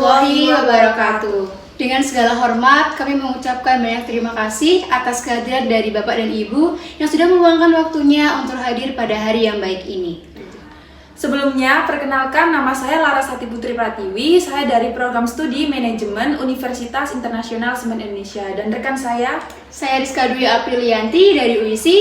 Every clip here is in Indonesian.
warahmatullahi wabarakatuh. Dengan segala hormat, kami mengucapkan banyak terima kasih atas kehadiran dari Bapak dan Ibu yang sudah meluangkan waktunya untuk hadir pada hari yang baik ini. Sebelumnya, perkenalkan nama saya Larasati Putri Pratiwi, saya dari Program Studi Manajemen Universitas Internasional Semen Indonesia, dan rekan saya Rizka Dwi Aprilianti dari UISI,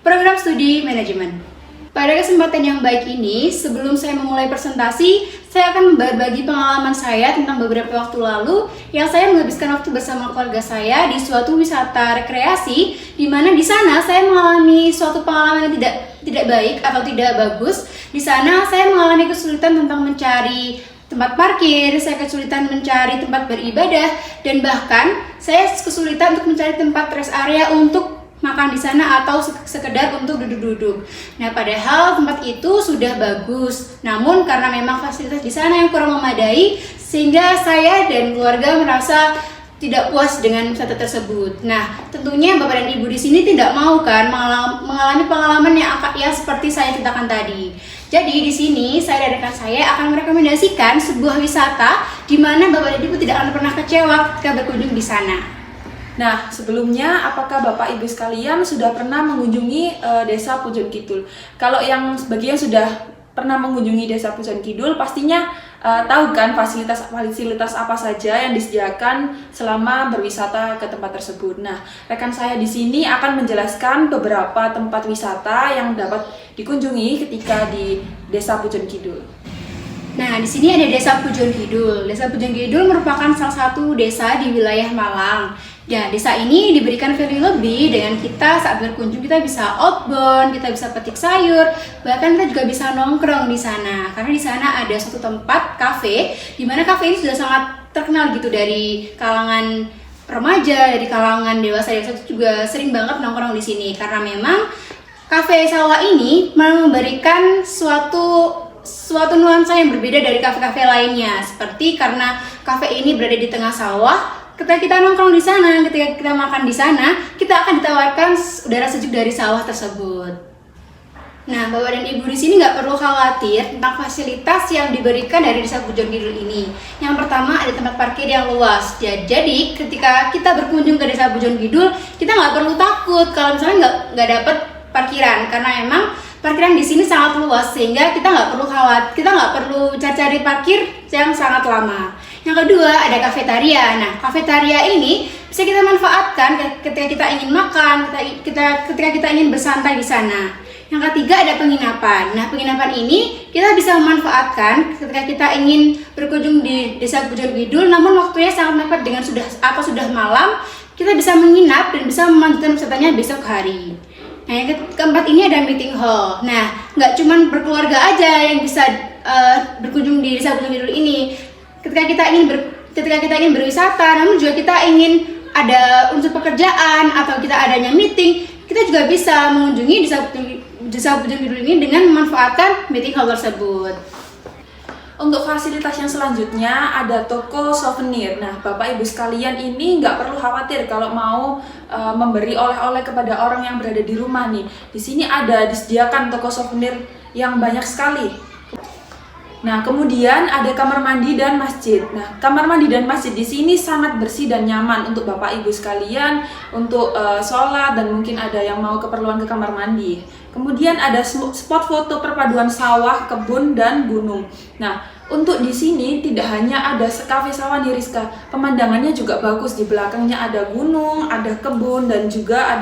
Program Studi Manajemen. Pada kesempatan yang baik ini, sebelum saya memulai presentasi, saya akan berbagi pengalaman saya tentang beberapa waktu lalu yang saya menghabiskan waktu bersama keluarga saya di suatu wisata rekreasi, di mana di sana saya mengalami suatu pengalaman yang tidak baik atau tidak bagus. Di sana saya mengalami kesulitan tentang mencari tempat parkir, saya kesulitan mencari tempat beribadah, dan bahkan saya kesulitan untuk mencari tempat rest area untuk makan di sana atau sekedar untuk duduk-duduk. Nah, padahal tempat itu sudah bagus, namun karena memang fasilitas di sana yang kurang memadai, sehingga saya dan keluarga merasa tidak puas dengan wisata tersebut. Nah, tentunya Bapak dan Ibu di sini tidak mau kan mengalami pengalaman yang seperti saya ceritakan tadi. Jadi di sini saya dan rekan saya akan merekomendasikan sebuah wisata di mana Bapak dan Ibu tidak akan pernah kecewa ketika berkunjung di sana. Nah, sebelumnya apakah Bapak Ibu sekalian sudah pernah mengunjungi Desa Pujon Kidul? Kalau yang bagi yang sudah pernah mengunjungi Desa Pujon Kidul, pastinya tahu kan fasilitas apa saja yang disediakan selama berwisata ke tempat tersebut. Nah, rekan saya di sini akan menjelaskan beberapa tempat wisata yang dapat dikunjungi ketika di Desa Pujon Kidul. Nah, di sini ada Desa Pujon Kidul. Desa Pujon Kidul merupakan salah satu desa di wilayah Malang. Ya, desa ini diberikan value lebih dengan kita saat berkunjung kita bisa outbound, kita bisa petik sayur, bahkan kita juga bisa nongkrong di sana. Karena di sana ada suatu tempat kafe, di mana kafe ini sudah sangat terkenal gitu dari kalangan remaja, dari kalangan dewasa juga sering banget nongkrong di sini. Karena memang kafe sawah ini memberikan suatu nuansa yang berbeda dari kafe-kafe lainnya. Seperti karena kafe ini berada di tengah sawah, ketika kita nongkrong di sana, ketika kita makan di sana, kita akan ditawarkan udara sejuk dari sawah tersebut. Nah, Bapak dan Ibu di sini nggak perlu khawatir tentang fasilitas yang diberikan dari Desa Pujon Kidul ini. Yang pertama ada tempat parkir yang luas. Jadi, ketika kita berkunjung ke Desa Pujon Kidul, kita nggak perlu takut kalau misalnya nggak dapat parkiran, karena memang parkiran di sini sangat luas sehingga kita nggak perlu khawatir, kita nggak perlu cari parkir yang sangat lama. Yang kedua ada kafetaria. Nah, kafetaria ini bisa kita manfaatkan ketika kita ingin makan, ketika kita ingin bersantai di sana. Yang ketiga ada penginapan. Nah, penginapan ini kita bisa memanfaatkan ketika kita ingin berkunjung di Desa Pujon Kidul, namun waktunya sangat mepet dengan sudah malam, kita bisa menginap dan bisa melanjutkan wisatanya besok hari. Nah, yang keempat ini ada meeting hall. Nah, nggak cuma berkeluarga aja yang bisa berkunjung di Desa Pujon Kidul ini. Ketika kita ingin berwisata, namun juga kita ingin ada unsur pekerjaan atau kita adanya meeting, kita juga bisa mengunjungi Desa Pujon Kidul ini dengan memanfaatkan meeting hall tersebut. Untuk fasilitas yang selanjutnya ada toko souvenir. Nah, Bapak Ibu sekalian ini nggak perlu khawatir kalau mau memberi oleh-oleh kepada orang yang berada di rumah nih. Di sini disediakan toko souvenir yang banyak sekali. Nah, kemudian ada kamar mandi dan masjid. Nah, kamar mandi dan masjid di sini sangat bersih dan nyaman untuk Bapak Ibu sekalian untuk sholat dan mungkin ada yang mau keperluan ke kamar mandi. Kemudian ada spot foto perpaduan sawah, kebun, dan gunung. Nah, untuk di sini tidak hanya ada kafe sawah nih Rizka, pemandangannya juga bagus. Di belakangnya ada gunung, ada kebun, dan juga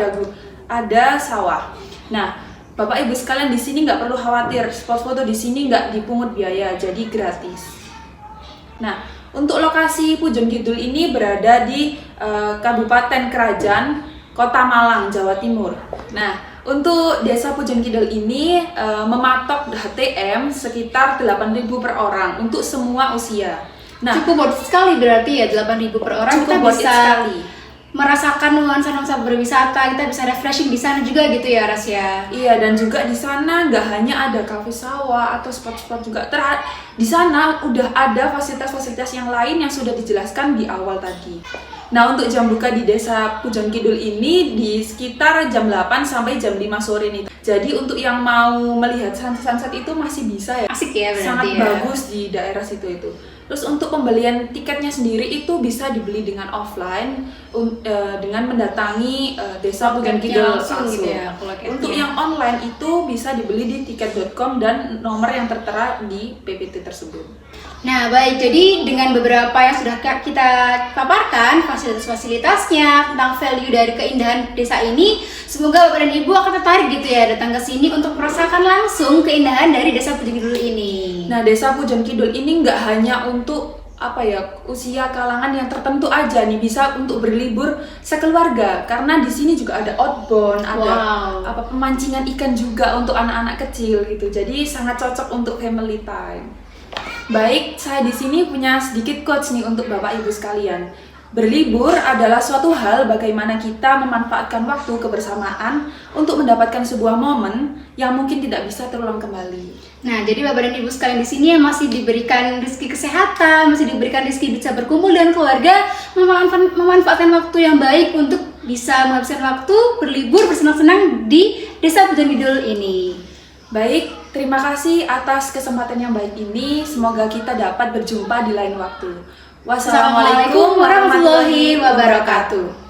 ada sawah. Nah, Bapak Ibu sekalian di sini nggak perlu khawatir, spot foto di sini nggak dipungut biaya, jadi gratis. Nah, untuk lokasi Pujon Kidul ini berada di Kabupaten Krajan, Kota Malang, Jawa Timur. Nah, untuk Desa Pujon Kidul ini mematok HTM sekitar 8.000 per orang untuk semua usia. Nah, cukup worth it sekali berarti ya 8.000 per orang, kita bisa merasakan nuansa-nuansa berwisata, kita bisa refreshing di sana juga gitu ya Ras ya. Iya, dan juga di sana nggak hanya ada kafe sawah atau spot-spot juga. Di sana udah ada fasilitas-fasilitas yang lain yang sudah dijelaskan di awal tadi. Nah, untuk jam buka di Desa Pujon Kidul ini di sekitar jam 8 sampai jam 5 sore nih. Jadi untuk yang mau melihat sunset itu masih bisa ya. Asik ya berarti Sangat ya. bagus di daerah situ itu. Terus untuk pembelian tiketnya sendiri itu bisa dibeli dengan offline dengan mendatangi Desa Pujon Kidul langsung langsung. gitu ya, kalau tiketnya. Untuk yang online itu bisa dibeli di tiket.com dan nomor yang tertera di PPT tersebut. Nah baik, jadi dengan beberapa yang sudah kita paparkan, fasilitas-fasilitasnya, tentang value dari keindahan desa ini, semoga Bapak dan Ibu akan tertarik gitu ya datang ke sini untuk merasakan langsung keindahan dari Desa Pujon Kidul ini. Nah, Desa Pujon Kidul ini nggak hanya untuk usia kalangan yang tertentu aja nih, bisa untuk berlibur sekeluarga karena di sini juga ada outbound, ada pemancingan ikan juga untuk anak-anak kecil gitu. Jadi sangat cocok untuk family time. Baik, saya di sini punya sedikit quotes nih untuk Bapak Ibu sekalian. Berlibur adalah suatu hal bagaimana kita memanfaatkan waktu kebersamaan untuk mendapatkan sebuah momen yang mungkin tidak bisa terulang kembali. Nah, jadi Bapak dan Ibu sekalian di sini yang masih diberikan rezeki kesehatan, masih diberikan rezeki bisa berkumpul dengan keluarga, memanfaatkan waktu yang baik untuk bisa menghabiskan waktu berlibur bersenang-senang di Desa Pujon Kidul ini. Baik, terima kasih atas kesempatan yang baik ini. Semoga kita dapat berjumpa di lain waktu. Wassalamualaikum warahmatullahi wabarakatuh.